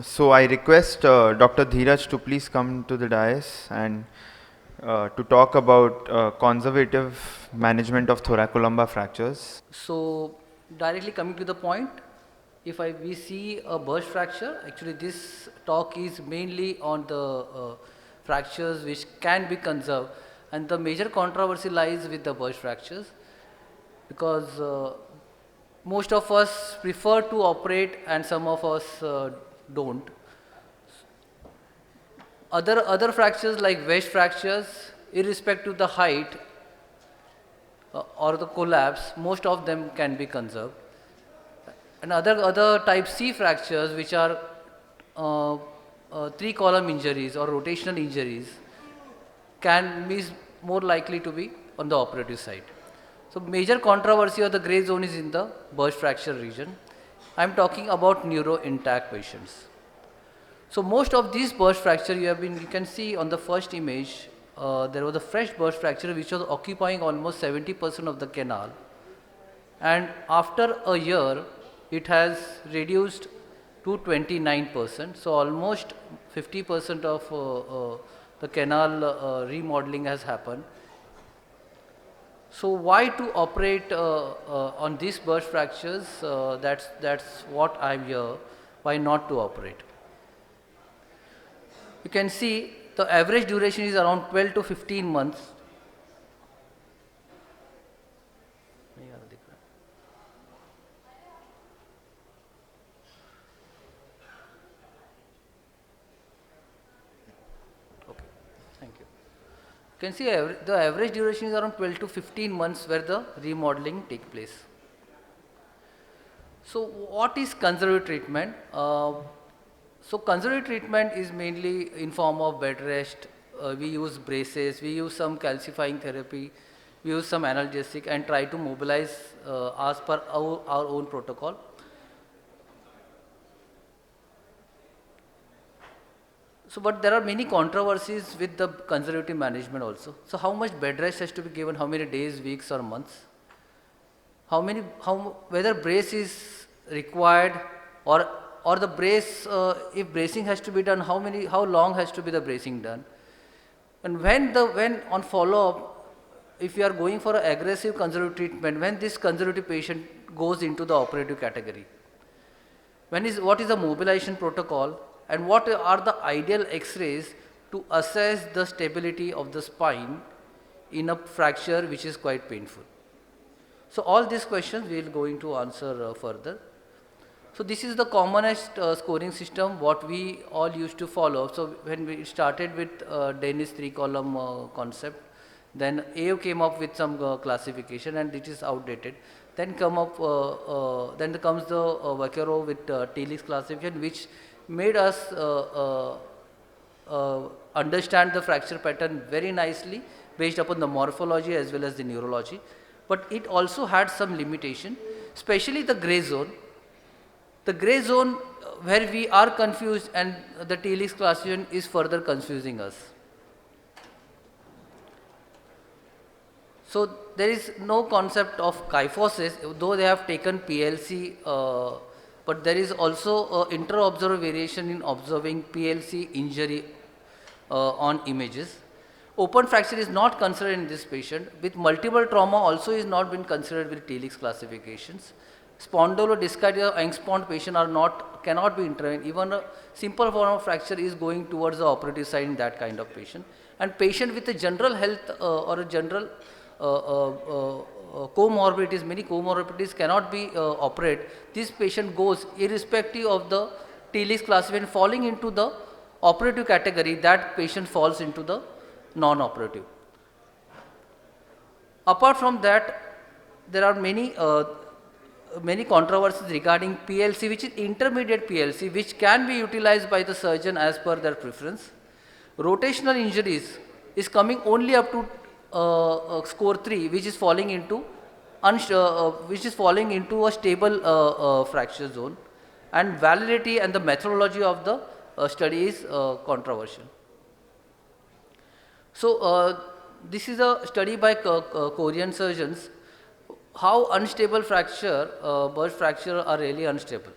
So I request Dr. Dheeraj to please come to the dais and to talk about conservative management of thoracolumbar fractures. So directly coming to the point, if we see a burst fracture, actually this talk is mainly on the fractures which can be conserved, and the major controversy lies with the burst fractures, because most of us prefer to operate and some of us don't. Other fractures like wedge fractures, irrespective of the height or the collapse, most of them can be conserved. And other type C fractures, which are three column injuries or rotational injuries, can be more likely to be on the operative side. So major controversy or the gray zone is in the burst fracture region. I am talking about neuro intact patients. So most of these burst fracture you can see on the first image, there was a fresh burst fracture which was occupying almost 70% of the canal, and after a year it has reduced to 29%. So almost 50% of the canal remodeling has happened. So why to operate on these burst fractures? That's what I'm here. Why not to operate? You can see the average duration is around 12 to 15 months. Okay, thank you. You can see the average duration is around 12 to 15 months where the remodeling take place. So what is conservative treatment? So conservative treatment is mainly in form of bed rest. We use braces, we use some calcifying therapy, we use some analgesic and try to mobilize as per our own protocol. So, but there are many controversies with the conservative management also. So, how much bed rest has to be given, how many days, weeks or months? Whether brace is required, or the brace, if bracing has to be done, how long has to be the bracing done? And when on follow-up, if you are going for an aggressive conservative treatment, when this conservative patient goes into the operative category, what is the mobilization protocol, and what are the ideal x-rays to assess the stability of the spine in a fracture which is quite painful. So all these questions we will going to answer further. So this is the commonest scoring system what we all used to follow. So when we started with Danish three column concept, then AO came up with some classification and it is outdated. Then comes the Vaquero with Tilly's classification, which made us understand the fracture pattern very nicely based upon the morphology as well as the neurology. But it also had some limitation, especially the gray zone. The gray zone where we are confused, and the Tilly's classification is further confusing us. So there is no concept of kyphosis, though they have taken PLC, but there is also inter-observer variation in observing PLC injury on images. Open fracture is not considered in this patient. With multiple trauma also is not been considered with Tilly's classifications. Spondylodiscide or Angst patient cannot be intervened. Even a simple form of fracture is going towards the operative side in that kind of patient. And patient with a general health or a general comorbidities, many comorbidities cannot be operated. This patient goes irrespective of the Tilly's classification falling into the operative category, that patient falls into the non-operative. Apart from that, there are many controversies regarding PLC, which is intermediate PLC, which can be utilized by the surgeon as per their preference. Rotational injuries is coming only up to score 3, which is falling into a stable fracture zone, and validity and the methodology of the study is controversial. So this is a study by Korean surgeons, how unstable fracture, burst fracture are really unstable.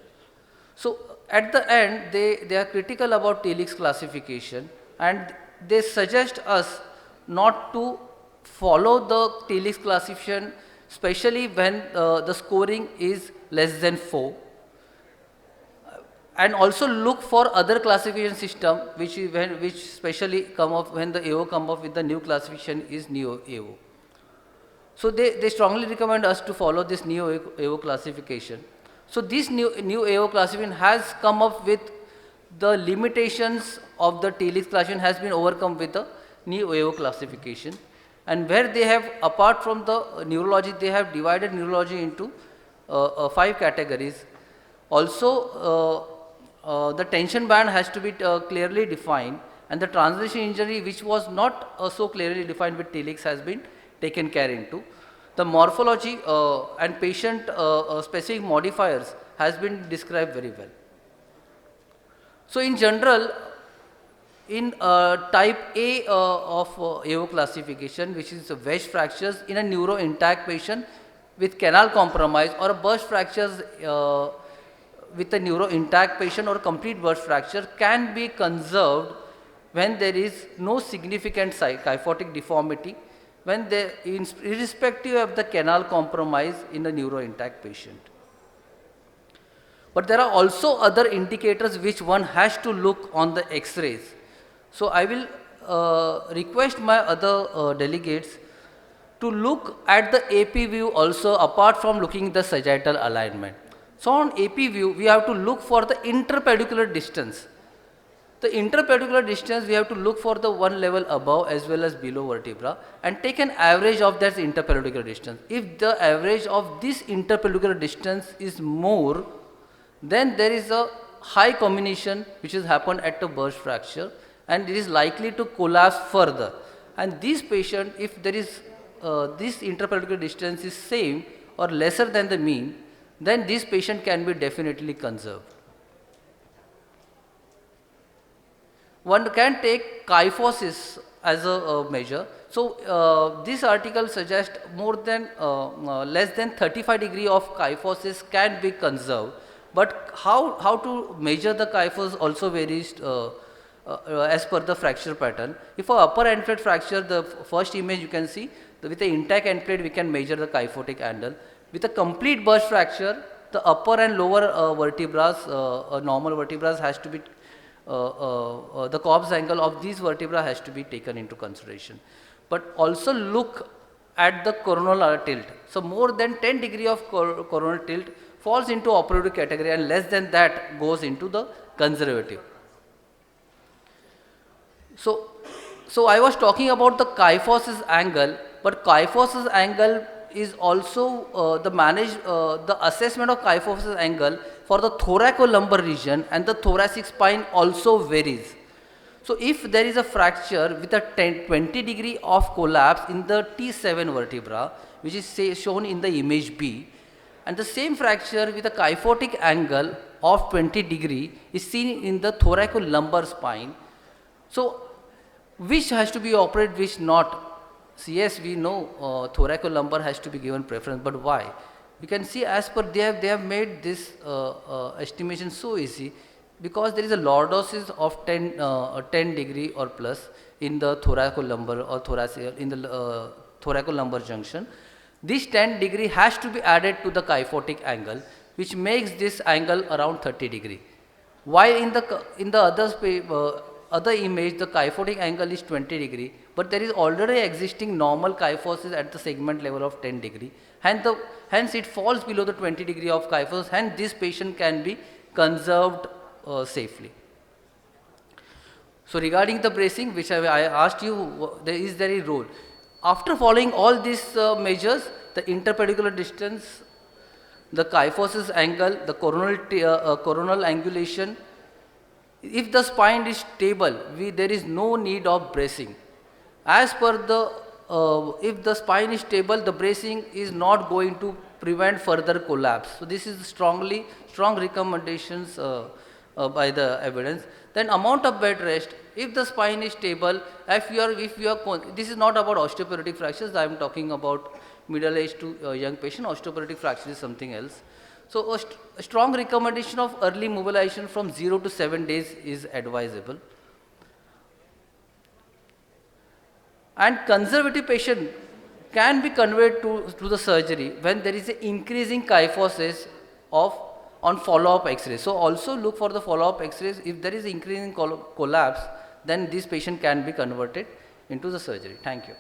So at the end, they are critical about TLX classification, and they suggest us not to follow the TLX classification, especially when the scoring is less than 4, and also look for other classification system which specially come up when the AO come up with the new classification is Neo AO. So they strongly recommend us to follow this Neo AO classification. So this new AO classification has come up with the limitations of the TLX classification has been overcome with the new AO classification, and where they have, apart from the neurology, they have divided neurology into 5 categories. Also, the tension band has to be clearly defined, and the translation injury, which was not so clearly defined with TLX, has been taken care into. The morphology and patient specific modifiers has been described very well. So in general, in type A of AO classification, which is wedge fractures in a neuro intact patient with canal compromise, or burst fractures with a neuro intact patient, or complete burst fracture, can be conserved when there is no significant kyphotic deformity, when they, irrespective of the canal compromise in a neuro intact patient. But there are also other indicators which one has to look on the X-rays. So I will request my other delegates to look at the AP view also, apart from looking the sagittal alignment. So on AP view, we have to look for the interpedicular distance. The interpedicular distance, we have to look for the one level above as well as below vertebra, and take an average of that interpedicular distance. If the average of this interpedicular distance is more, then there is a high combination which has happened at the burst fracture, and it is likely to collapse further. And this patient, if there is this interpedicular distance is same or lesser than the mean, then this patient can be definitely conserved. One can take kyphosis as a measure. So this article suggests more than less than 35 degree of kyphosis can be conserved. But how to measure the kyphosis also varies as per the fracture pattern. If a upper end plate fracture, the first image you can see, with the intact end plate we can measure the kyphotic angle. With a complete burst fracture, the upper and lower vertebrae, normal vertebrae has to be, the corpse angle of these vertebrae has to be taken into consideration. But also look at the coronal tilt. So more than 10 degree of coronal tilt falls into operative category, and less than that goes into the conservative. So I was talking about the kyphosis angle, but kyphosis angle is also the assessment of kyphosis angle for the thoracolumbar region and the thoracic spine also varies. So if there is a fracture with a 20 degree of collapse in the T7 vertebra, which is shown in the image B, and the same fracture with a kyphotic angle of 20 degree is seen in the thoracolumbar spine. So which has to be operated, which not? So yes, we know thoracolumbar has to be given preference, but why? You can see as per they have made this estimation so easy, because there is a lordosis of 10 degree or plus in the thoracolumbar or thoracic in the thoracolumbar junction. This 10 degree has to be added to the kyphotic angle, which makes this angle around 30 degree. While in the other image, the kyphotic angle is 20 degree, but there is already existing normal kyphosis at the segment level of 10 degree. Hence it falls below the 20 degree of kyphosis, and this patient can be conserved safely. So regarding the bracing, which I asked you, is there a role? After following all these measures, the interpedicular distance, the kyphosis angle, the coronal angulation, if the spine is stable, there is no need of bracing. As per the, if the spine is stable, the bracing is not going to prevent further collapse. So this is strong recommendations by the evidence. Then amount of bed rest, if the spine is stable, if you are, this is not about osteoporotic fractures, I am talking about middle age to young patient. Osteoporotic fracture is something else. So a strong recommendation of early mobilization from 0 to 7 days is advisable. And conservative patient can be conveyed to the surgery when there is an increasing kyphosis of on follow-up X-rays. So also look for the follow-up X-rays. If there is increasing collapse, then this patient can be converted into the surgery. Thank you.